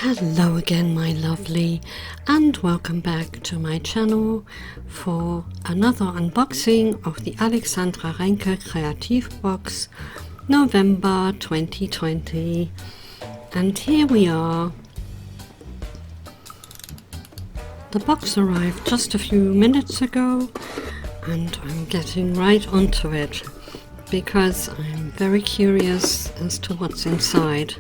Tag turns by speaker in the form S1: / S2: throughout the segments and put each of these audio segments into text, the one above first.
S1: Hello again, my lovely, and welcome back to my channel for another unboxing of the Alexandra Renke Kreativ-Box November 2020. And here we are. The box arrived just a few minutes ago and I'm getting right onto it because I'm very curious as to what's inside.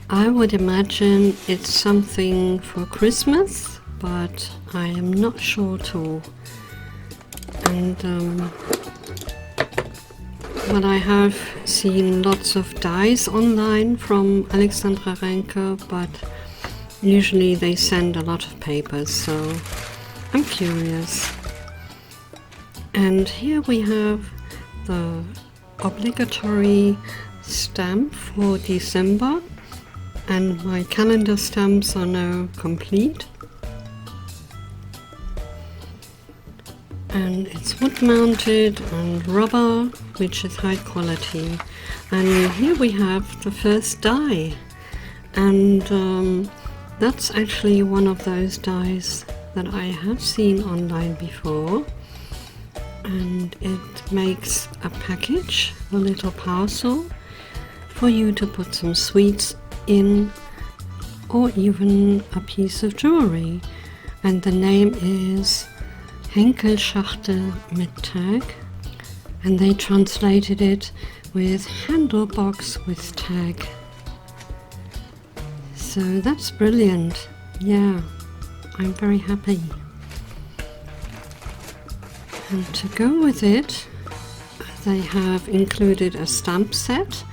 S1: I would imagine it's something for Christmas, but I am not sure at all. And well, I have seen lots of dies online from Alexandra Renke, but usually they send a lot of papers, so I'm curious. And here we have the obligatory stamp for December. And my calendar stamps are now complete. And it's wood mounted and rubber, which is high quality. And here we have the first die. And that's actually one of those dies that I have seen online before. And it makes a package, a little parcel, for you to put some sweets in, or even a piece of jewelry. And the name is Henkelschachtel mit Tag, and they translated it with handle box with tag. So that's brilliant. Yeah, I'm very happy. And to go with it, they have included a stamp set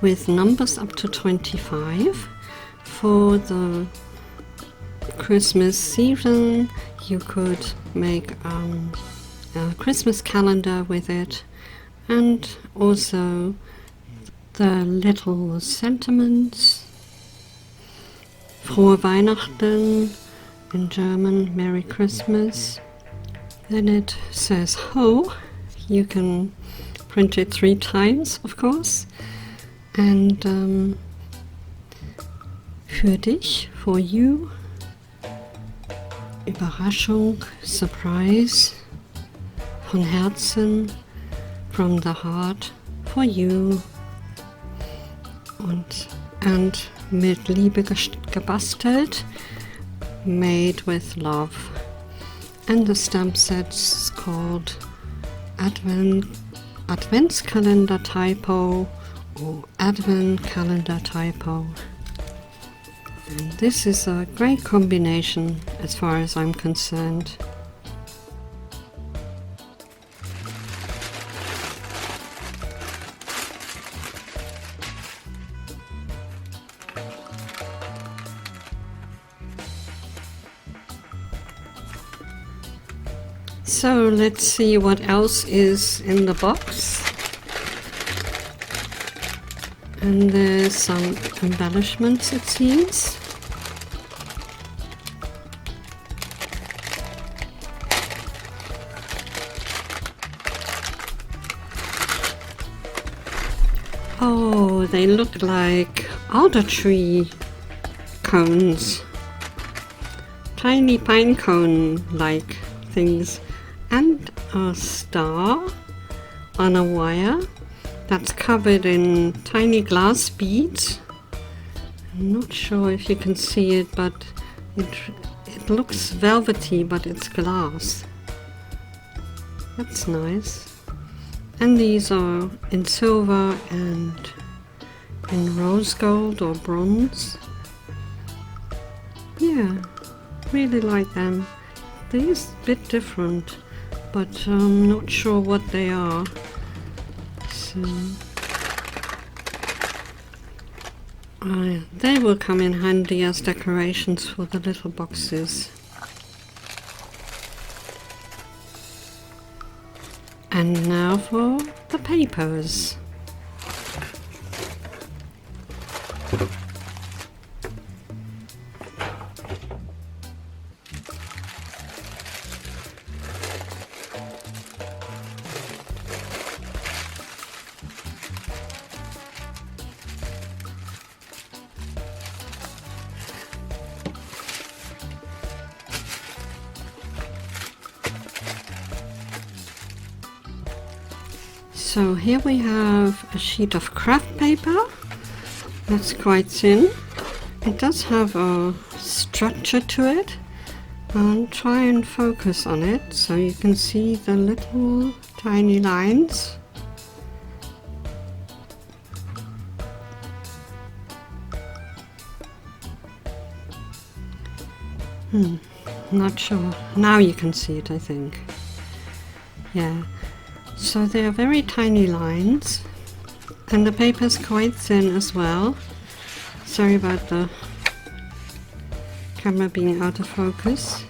S1: with numbers up to 25 for the Christmas season. You could make a Christmas calendar with it, and also the little sentiments. Frohe Weihnachten, in German, Merry Christmas. Then it says Ho. You can print it 3 times, of course. And für dich, for you, Überraschung, surprise, von Herzen, from the heart, for you, and mit Liebe gebastelt, made with love. And the stamp set's called Adventskalender Typo, or Advent Calendar Typo. And this is a great combination as far as I'm concerned. So let's see what else is in the box. And there's some embellishments, it seems. Oh, they look like alder tree cones. Tiny pine cone-like things. And a star on a wire that's covered in tiny glass beads. I'm not sure if you can see it, but it looks velvety, but it's glass. That's nice. And these are in silver and in rose gold or bronze. Yeah, really like them. These a bit different, but I'm not sure what they are. So they will come in handy as decorations for the little boxes. And now for the papers. So here we have a sheet of craft paper that's quite thin. It does have a structure to it. I'll try and focus on it so you can see the little tiny lines. Not sure. Now you can see it, I think. Yeah. So they are very tiny lines, and the paper is quite thin as well. Sorry about the camera being out of focus.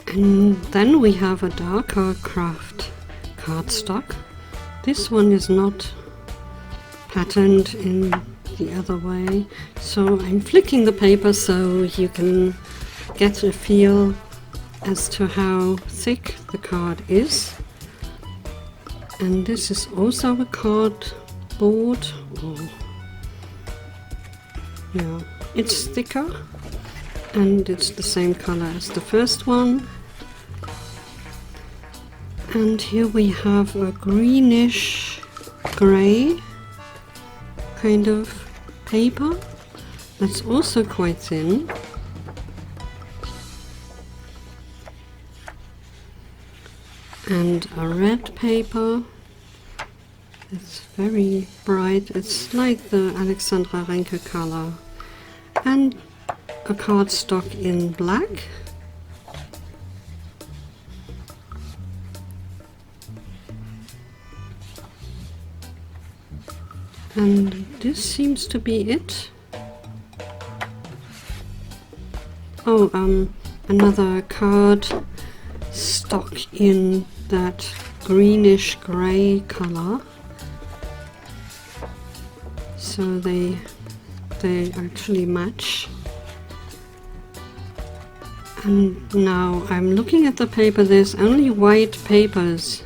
S1: And then we have a darker craft cardstock. This one is not patterned in the other way, so I'm flicking the paper so you can get a feel as to how thick the card is. And this is also a cardboard. Yeah, it's thicker and it's the same color as the first one. And here we have a greenish gray kind of paper that's also quite thin. And a red paper. It's very bright. It's like the Alexandra Renke color. And a cardstock in black. And this seems to be it. Oh, another card stock in that greenish gray color. So they actually match. And now I'm looking at the paper, there's only white papers.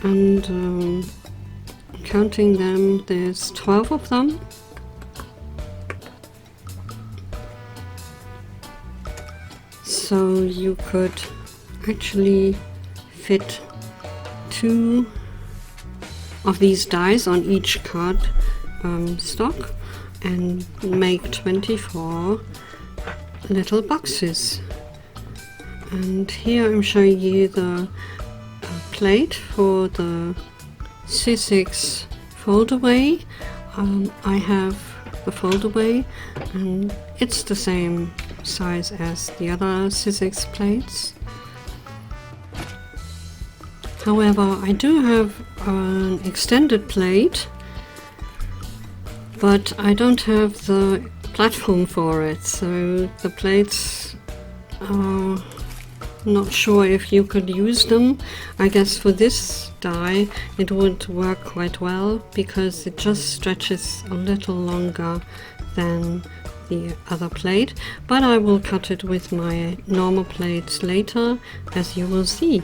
S1: And counting them, there's 12 of them. So you could actually fit 2 of these dies on each card stock and make 24 little boxes. And here I'm showing you the plate for the C6 fold-away. I have the fold-away and it's the same size as the other C6 plates. However, I do have an extended plate, but I don't have the platform for it, so the plates are not sure if you could use them. I guess for this die it would work quite well because it just stretches a little longer than the other plate, but I will cut it with my normal plates later, as you will see.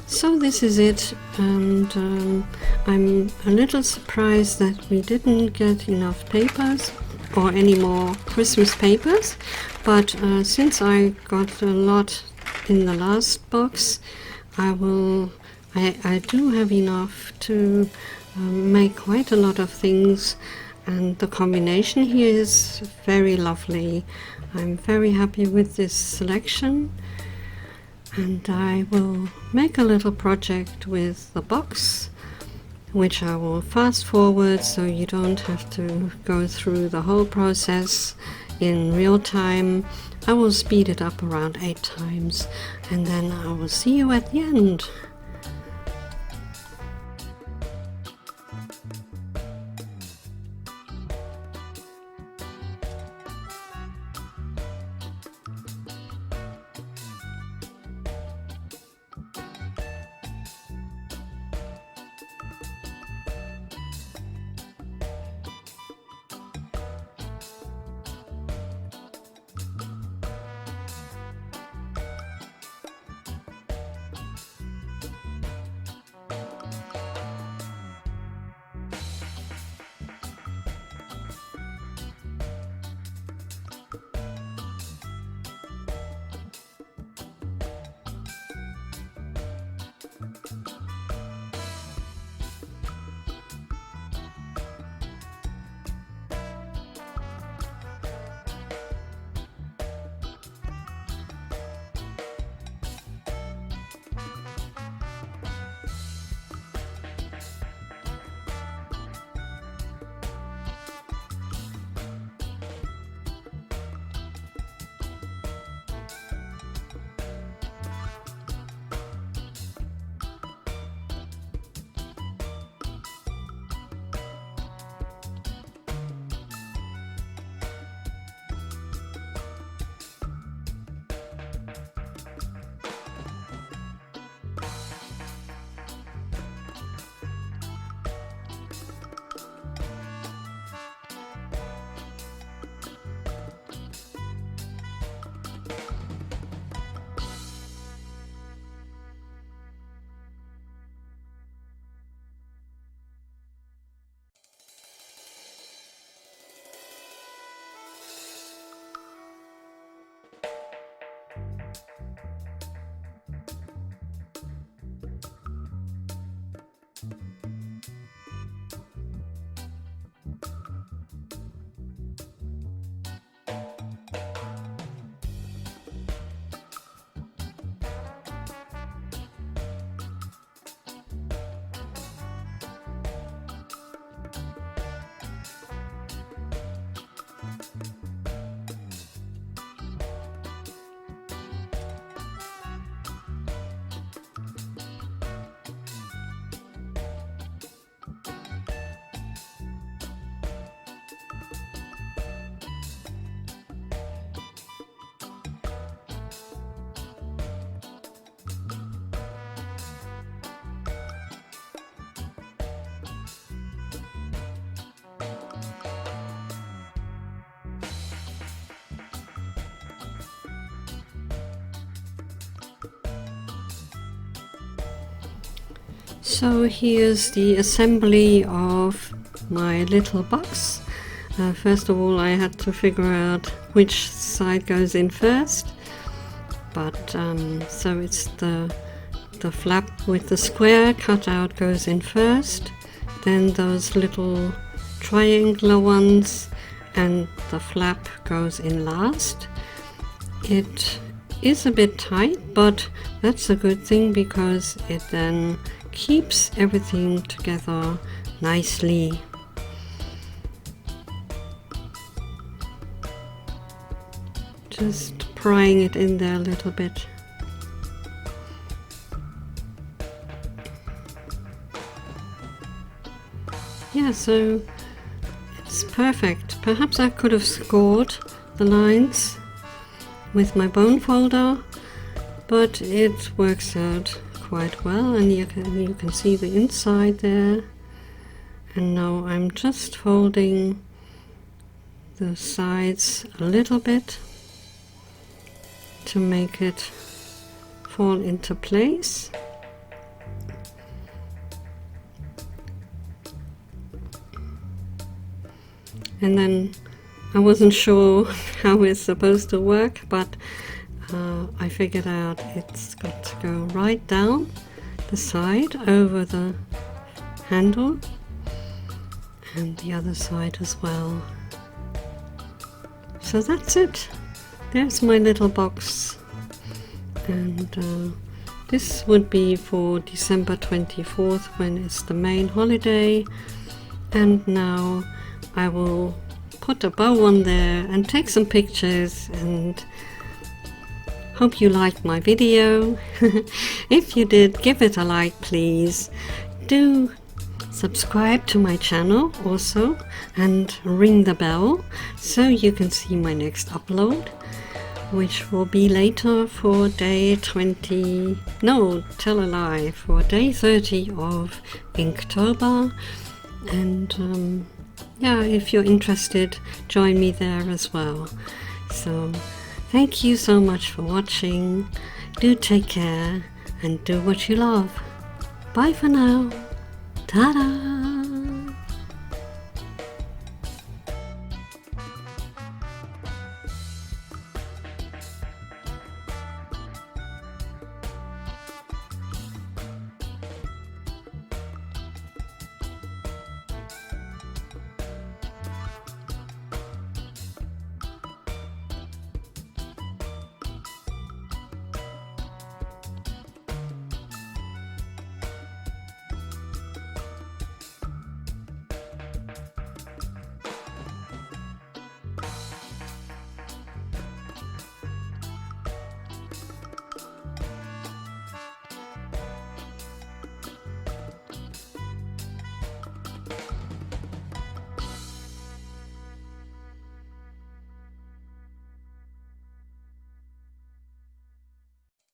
S1: So this is it, and I'm a little surprised that we didn't get enough papers or any more Christmas papers, but since I got a lot in the last box, I do have enough to make quite a lot of things, and the combination here is very lovely. I'm very happy with this selection, and I will make a little project with the box, which I will fast forward so you don't have to go through the whole process in real time. I will speed it up around 8 times, and then I will see you at the end. So here's the assembly of my little box. First of all, I had to figure out which side goes in first, but so it's the flap with the square cut out goes in first, then those little triangular ones, and the flap goes in last. It is a bit tight, but that's a good thing because it then keeps everything together nicely. Just prying it in there a little bit. Yeah, so it's perfect. Perhaps I could have scored the lines with my bone folder, but it works out quite well, and you can see the inside there. And now I'm just folding the sides a little bit to make it fall into place. And then I wasn't sure how it's supposed to work, but I figured out it's got to go right down the side over the handle, and the other side as well. So that's it. There's my little box, and this would be for December 24th, when it's the main holiday. And now I will put a bow on there and take some pictures, and hope you liked my video. If you did, give it a like please. Do subscribe to my channel also, and ring the bell so you can see my next upload, which will be later for day 20, no, tell a lie, for day 30 of Inktober. And yeah, if you're interested, join me there as well. So thank you so much for watching. Do take care and do what you love. Bye for now. Ta-da!